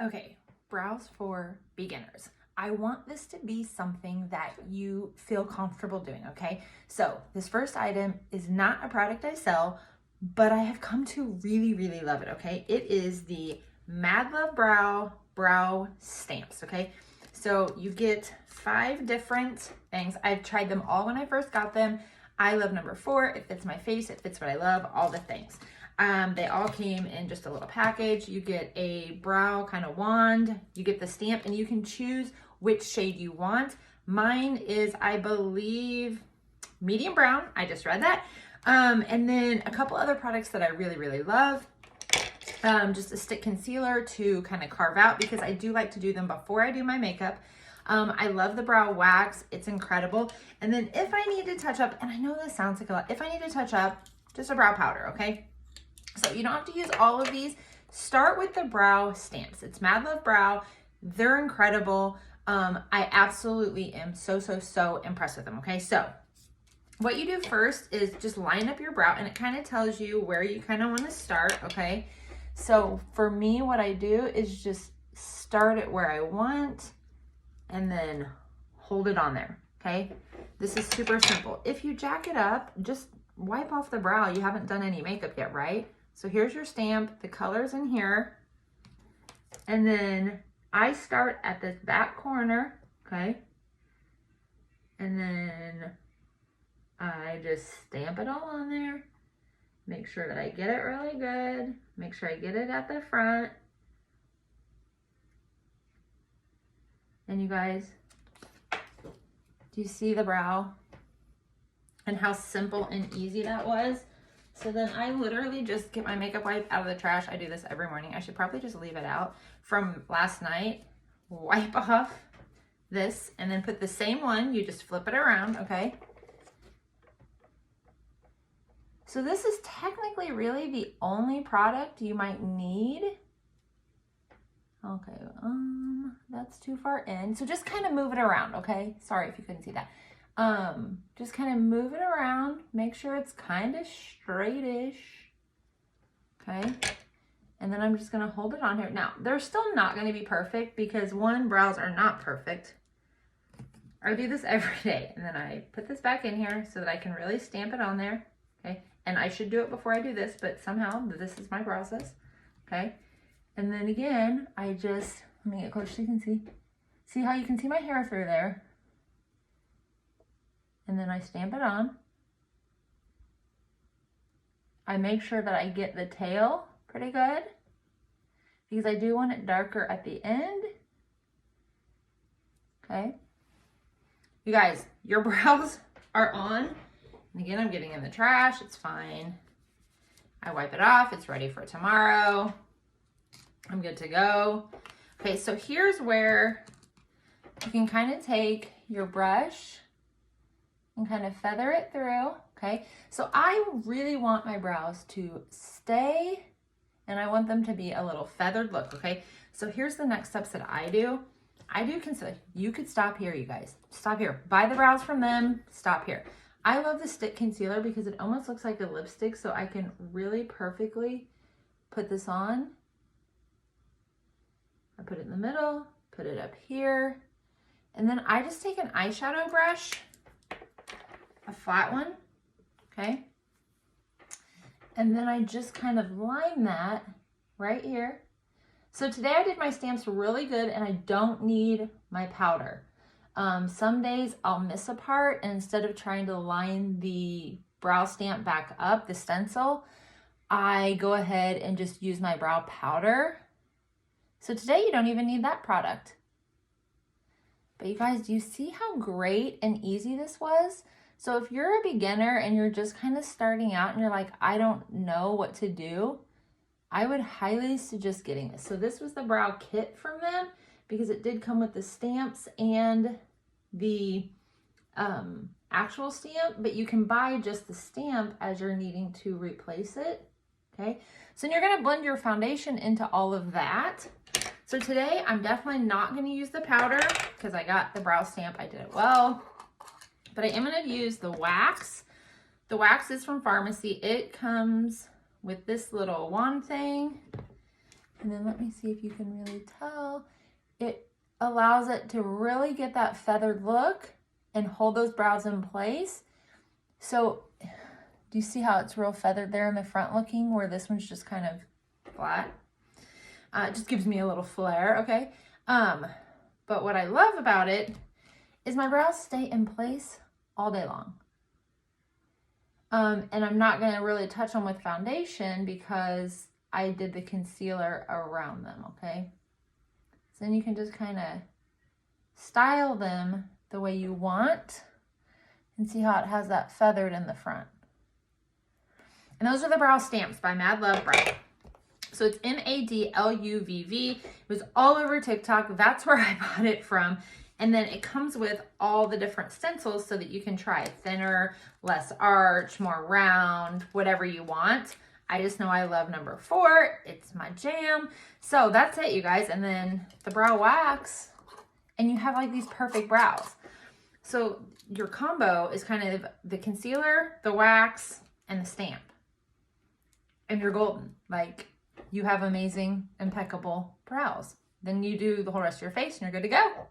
Okay, brows for beginners. I want this to be something that you feel comfortable doing, okay? So this first item is not a product I sell, but I have come to really love it, okay? It is the MadLuvv brow stamps, okay? So you get 5 different things. I've tried them all when I first got them. I love number 4. It fits my face. It fits what I love, all the things. They all came in just a little package. You get a brow kind of wand, you get the stamp, and you can choose which shade you want. Mine is, I believe, medium brown. I just read that. And then a couple other products that I really love. Just a stick concealer to kind of carve out because I do like to do them before I do my makeup. I love the brow wax. It's incredible. And then if I need to touch up, and I know this sounds like a lot, if I need to touch up, just a brow powder, okay? So you don't have to use all of these. Start with the brow stamps. It's MadLuvv Brow. They're incredible. I absolutely am so impressed with them, okay? So what you do first is just line up your brow, and it kind of tells you where you kind of want to start, okay? So for me, what I do is just start it where I want and then hold it on there, okay? This is super simple. If you jack it up, just wipe off the brow. You haven't done any makeup yet, right? So here's your stamp, the color's in here. And then I start at this back corner, okay? And then I just stamp it all on there. Make sure that I get it really good. Make sure I get it at the front. And you guys, do you see the brow? And how simple and easy that was? So then I literally just get my makeup wipe out of the trash. I do this every morning. I should probably just leave it out from last night. Wipe off this and then put the same one. You just flip it around, okay? So this is technically really the only product you might need. Okay, that's too far in. So just kind of move it around, okay? Sorry if you couldn't see that. Just kind of move it around, make sure it's kind of straightish, okay? And then I'm just gonna hold it on here. Now, they're still not gonna be perfect because one, brows are not perfect. I do this every day, and then I put this back in here so that I can really stamp it on there, okay? And I should do it before I do this, but somehow this is my process, okay? And then again, I just, let me get close so you can see. See how you can see my hair through there? And then I stamp it on. I make sure that I get the tail pretty good because I do want it darker at the end. Okay. You guys, your brows are on. And again, I'm getting in the trash. It's fine. I wipe it off. It's ready for tomorrow. I'm good to go. Okay, so here's where you can kind of take your brush and kind of feather it through, okay? So I really want my brows to stay, and I want them to be a little feathered look, okay? So here's the next steps that I do. I do concealer. You could stop here, you guys. Stop here. Buy the brows from them, stop here. I love the stick concealer because it almost looks like a lipstick, so I can really perfectly put this on. I put it in the middle, put it up here, and then I just take an eyeshadow brush, a flat one, okay? And then I just kind of line that right here. So today I did my stamps really good and I don't need my powder. Some days I'll miss a part, and instead of trying to line the brow stamp back up, the stencil, I go ahead and just use my brow powder. So today you don't even need that product. But you guys, do you see how great and easy this was? So if you're a beginner and you're just kind of starting out and you're like, I don't know what to do, I would highly suggest getting this. So this was the brow kit from them because it did come with the stamps and the actual stamp, but you can buy just the stamp as you're needing to replace it, okay? So you're gonna blend your foundation into all of that. So today I'm definitely not gonna use the powder because I got the brow stamp, I did it well. But I am going to use the wax. The wax is from Farmasi. It comes with this little wand thing. And then let me see if you can really tell. It allows it to really get that feathered look and hold those brows in place. So do you see how it's real feathered there in the front looking, where this one's just kind of flat? It just gives me a little flare, okay? But what I love about it is my brows stay in place all day long. And I'm not gonna really touch them with foundation because I did the concealer around them, okay? So then you can just kind of style them the way you want and see how it has that feathered in the front. And those are the brow stamps by MadLuvv Brow. So it's MadLuvv. It was all over TikTok. That's where I bought it from. And then it comes with all the different stencils so that you can try thinner, less arch, more round, whatever you want. I just know I love number 4. It's my jam. So that's it, you guys. And then the brow wax, and you have like these perfect brows. So your combo is kind of the concealer, the wax, and the stamp. And you're golden. Like, you have amazing, impeccable brows. Then you do the whole rest of your face and you're good to go.